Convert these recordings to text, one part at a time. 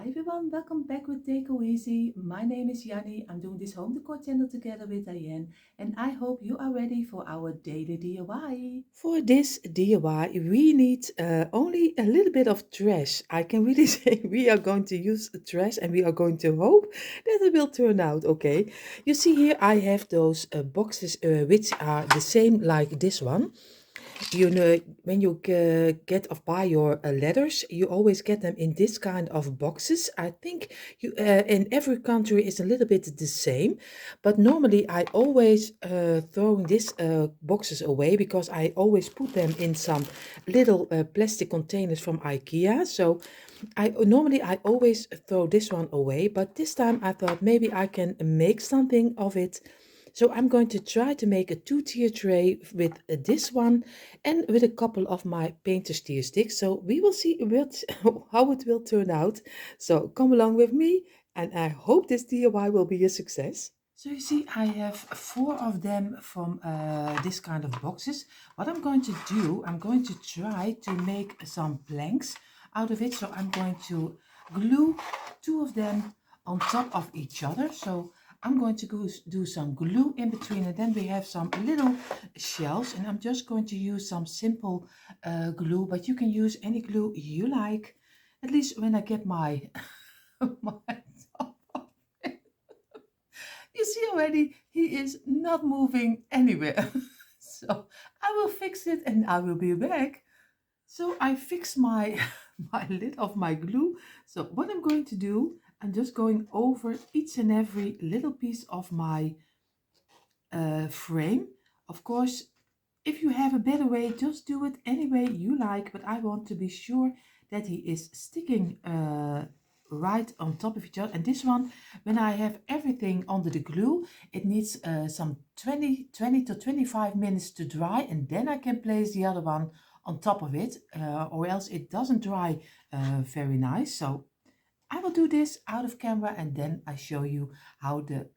Hi everyone, welcome back with Decoeasy. My name is Janny. I'm doing this home decor channel together with Dyanne, and I hope you are ready for our daily DIY. For this DIY, we need only a little bit of trash. I can really say we are going to use trash and we are going to hope that it will turn out okay. You see here I have those boxes which are the same like this one. You know, when you get or buy your letters, you always get them in this kind of boxes. I think you in every country is a little bit the same, but normally I always throwing these boxes away because I always put them in some little plastic containers from IKEA. So I always throw this one away, but this time I thought maybe I can make something of it. So I'm going to try to make a two-tier tray with this one and with a couple of my painter's tier sticks. So we will see how it will turn out. So come along with me and I hope this DIY will be a success. So you see, I have four of them from this kind of boxes. What I'm going to do, I'm going to try to make some planks out of it. So I'm going to glue two of them on top of each other. So I'm going to do some glue in between, and then we have some little shells, and I'm just going to use some simple glue, but you can use any glue you like. At least when I get my my top of it. You see already, he is not moving anywhere. So I will fix it and I will be back. So I fix my my lid of my glue. So what I'm going to do, I'm just going over each and every little piece of my frame. Of course, if you have a better way, just do it any way you like, but I want to be sure that he is sticking right on top of each other. And this one, when I have everything under the glue, it needs some 20 to 25 minutes to dry, and then I can place the other one on top of it, or else it doesn't dry very nice. So I will do this out of camera and then I show you how the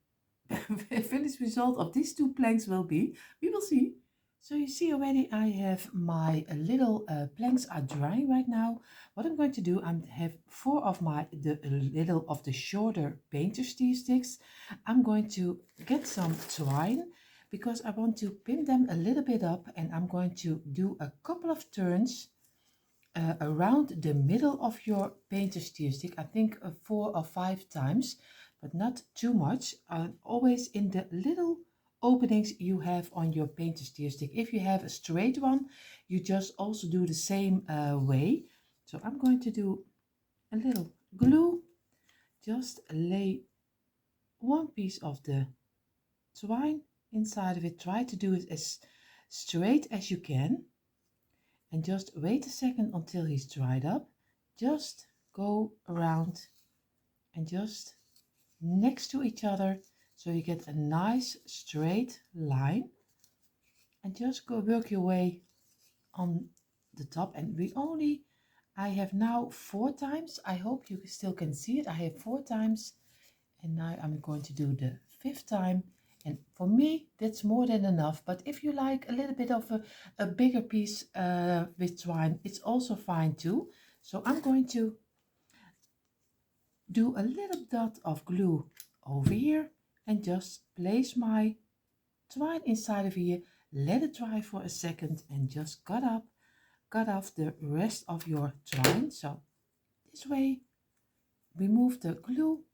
finished result of these two planks will be. We will see. So you see already I have my little planks are drying right now. What I'm going to do, I have four of the little of the shorter painter steel sticks. I'm going to get some twine because I want to pin them a little bit up, and I'm going to do a couple of turns around the middle of your painter steer stick. I think 4 or 5 times, but not too much. Always in the little openings you have on your painter steer stick. If you have a straight one, you just also do the same way. So I'm going to do a little glue. Just lay one piece of the twine inside of it. Try to do it as straight as you can. And just wait a second until he's dried up. Just go around and just next to each other so you get a nice straight line, and just go work your way on the top. And I have now 4 times. I hope you still can see it. I have 4 times, and now I'm going to do the 5th time. And for me, that's more than enough. But if you like a little bit of a bigger piece with twine, it's also fine too. So I'm going to do a little dot of glue over here and just place my twine inside of here. Let it dry for a second and just cut off the rest of your twine. So this way, remove the glue.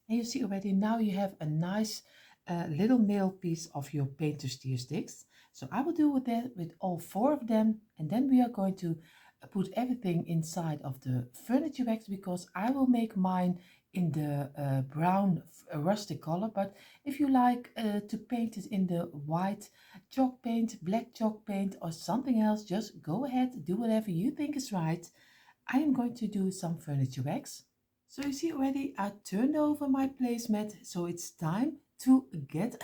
And you see already now you have a nice little nail piece of your painter steer sticks. So I will do with that with all four of them, and then we are going to put everything inside of the furniture wax, because I will make mine in the brown rustic color. But if you like to paint it in the white chalk paint, black chalk paint, or something else, just go ahead, do whatever you think is right. I am going to do some furniture wax. So you see already I turned over my placemat, so it's time to get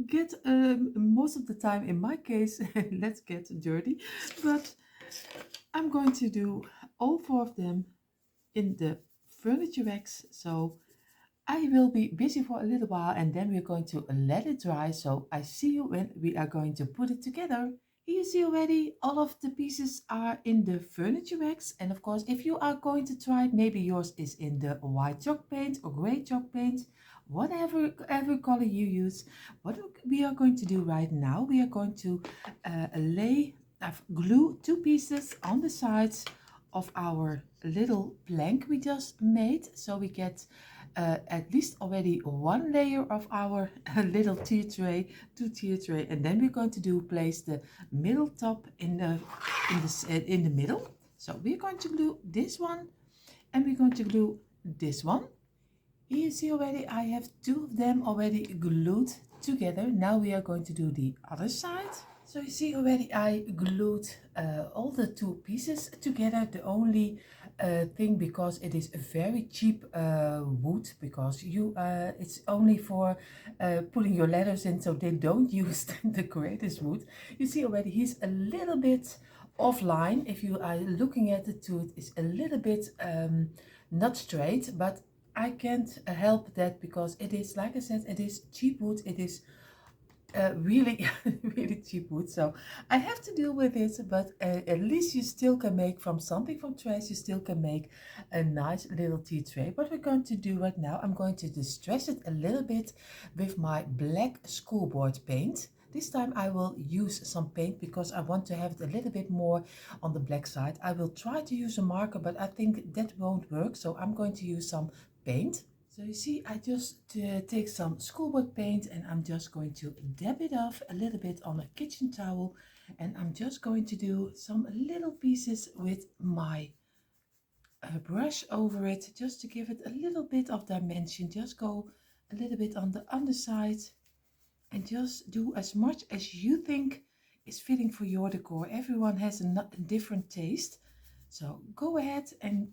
get most of the time in my case let's get dirty, but I'm going to do all four of them in the furniture wax. So I will be busy for a little while and then we're going to let it dry. So I see you when we are going to put it together. You see already all of the pieces are in the furniture racks, and of course if you are going to try, maybe yours is in the white chalk paint or gray chalk paint, whatever color you use. What we are going to do right now, we are going to glue two pieces on the sides of our little plank we just made, so we get at least already one layer of our little tier tray, two tier tray, and then we're going to place the middle top in the middle. So we're going to glue this one, and we're going to glue this one. Here you see already I have two of them already glued together. Now we are going to do the other side. So you see already I glued all the two pieces together. The only thing, because it is a very cheap wood, because it's only for putting your letters in, so they don't use the greatest wood. You see already he's a little bit offline. If you are looking at it, it's a little bit not straight, but I can't help that, because it is, like I said, it is cheap wood. It is really really cheap wood, so I have to deal with it. But at least you still can make from something from trash, you still can make a nice little tea tray. What we're going to do right now, I'm going to distress it a little bit with my black schoolboard paint. This time I will use some paint because I want to have it a little bit more on the black side. I will try to use a marker, but I think that won't work, so I'm going to use some paint. So you see, I just take some schoolboard paint, and I'm just going to dab it off a little bit on a kitchen towel, and I'm just going to do some little pieces with my brush over it, just to give it a little bit of dimension. Just go a little bit on the underside, and just do as much as you think is fitting for your decor. Everyone has a different taste, so go ahead and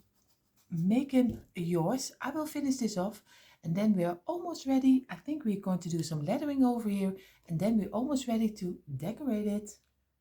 make it yours. I will finish this off, and then we are almost ready. I think we're going to do some lettering over here, and then we're almost ready to decorate it.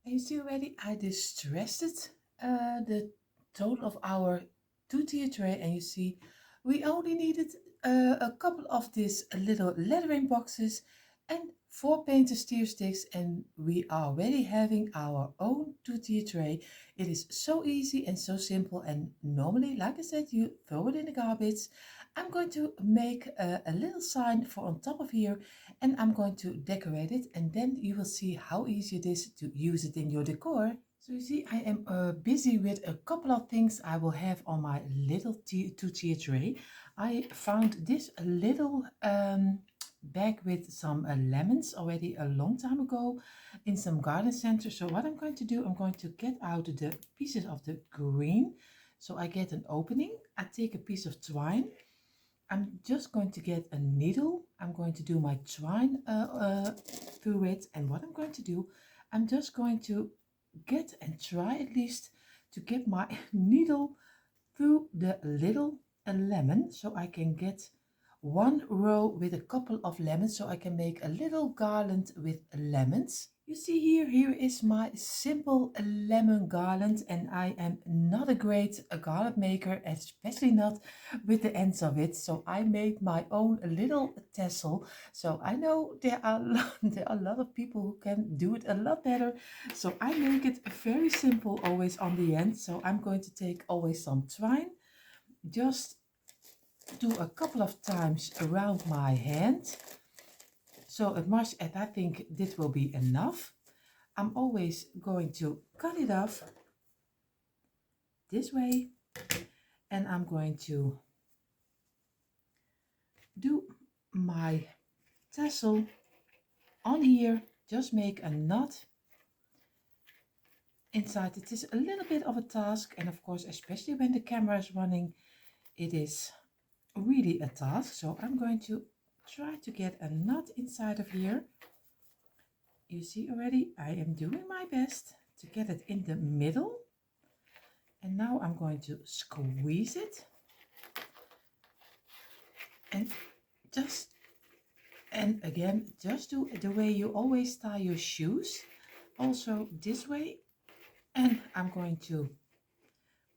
And you see already I distressed it, the total of our two-tier tray, and you see we only needed a couple of these little lettering boxes and 4 painted steer sticks, and we are already having our own two-tier tray. It is so easy and so simple, and normally, like I said, you throw it in the garbage. I'm going to make a little sign for on top of here, and I'm going to decorate it, and then you will see how easy it is to use it in your decor. So you see, I am busy with a couple of things I will have on my little two-tier tray. I found this little bag with some lemons already a long time ago in some garden center. So what I'm going to do, I'm going to get out the pieces of the green. So I get an opening, I take a piece of twine, I'm just going to get a needle, I'm going to do my twine through it, and what I'm going to do, I'm just going to get and try at least to get my needle through the little lemon, so I can get one row with a couple of lemons, so I can make a little garland with lemons. You see here is my simple lemon garland, and I am not a great garland maker, especially not with the ends of it, so I made my own little tassel. So I know there are a lot of people who can do it a lot better, so I make it very simple always on the end. So I'm going to take always some twine, just do a couple of times around my hand, so as much as I think this will be enough. I'm always going to cut it off this way, and I'm going to do my tassel on here, just make a knot inside. It is a little bit of a task, and of course, especially when the camera is running, it is really a task. So I'm going to try to get a knot inside of here. You see already I am doing my best to get it in the middle, and now I'm going to squeeze it, and again just do the way you always tie your shoes, also this way, and I'm going to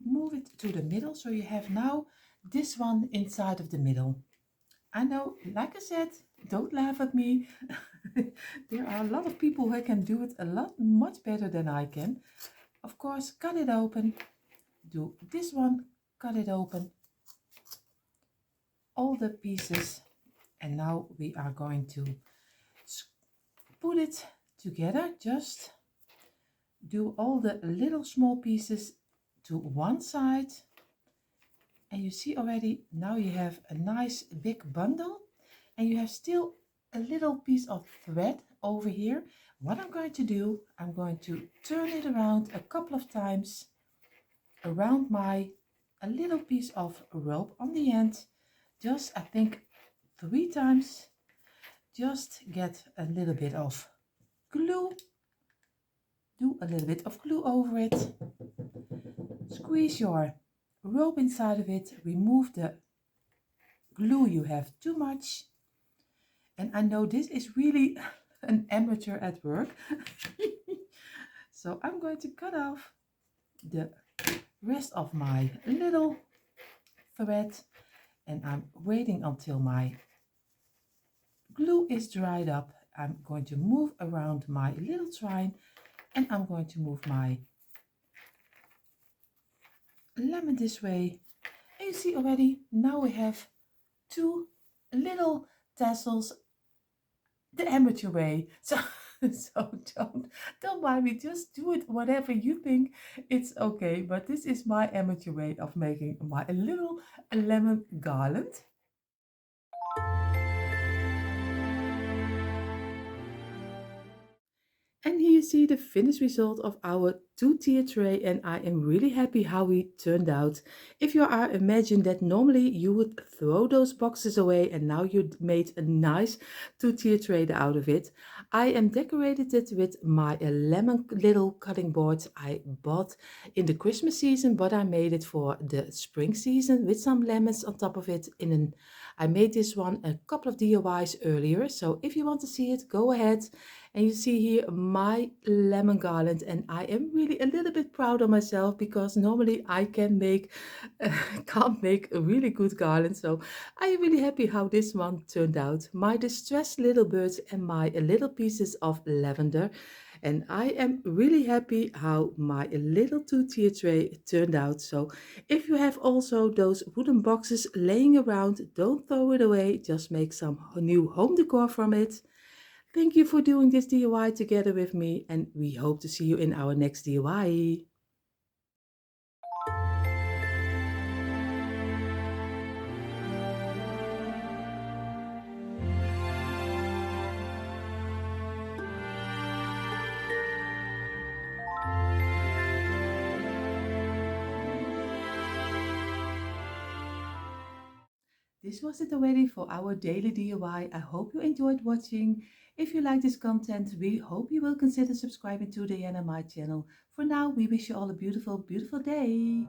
move it to the middle, so you have now this one inside of the middle. I know, like I said, don't laugh at me. There are a lot of people who can do it a lot much better than I can. Of course, cut it open, do this one, cut it open, all the pieces, and now we are going to put it together. Just do all the little small pieces to one side, and you see already now you have a nice big bundle, and you have still a little piece of thread over here. What I'm going to do, I'm going to turn it around a couple of times around a little piece of rope on the end, just I think 3 times. Just get a little bit of glue, do a little bit of glue over it, squeeze your rope inside of it, remove the glue you have too much. And I know this is really an amateur at work. So I'm going to cut off the rest of my little thread, and I'm waiting until my glue is dried up. I'm going to move around my little twine, and I'm going to move my lemon this way. And you see already, now we have 2 little tassels the amateur way. So don't mind me, just do it whatever you think it's okay, but this is my amateur way of making my little lemon garland. And here you see the finished result of our 2-tier tray, and I am really happy how we turned out. If you are imagine that normally you would throw those boxes away, and now you made a nice 2-tier tray out of it. I am decorated it with my lemon little cutting boards I bought in the Christmas season, but I made it for the spring season with some lemons on top of it. I made this one a couple of DIYs earlier, so if you want to see it, go ahead. And you see here my lemon garland, and I am really a little bit proud of myself because normally I can't make a really good garland. So I am really happy how this one turned out. My distressed little birds and my little pieces of lavender. And I am really happy how my little 2-tier tray turned out. So if you have also those wooden boxes laying around, don't throw it away. Just make some new home decor from it. Thank you for doing this DIY together with me, and we hope to see you in our next DIY. This was it already for our daily DIY. I hope you enjoyed watching. If you like this content, we hope you will consider subscribing to the Dyanne and I channel. For now, we wish you all a beautiful, beautiful day.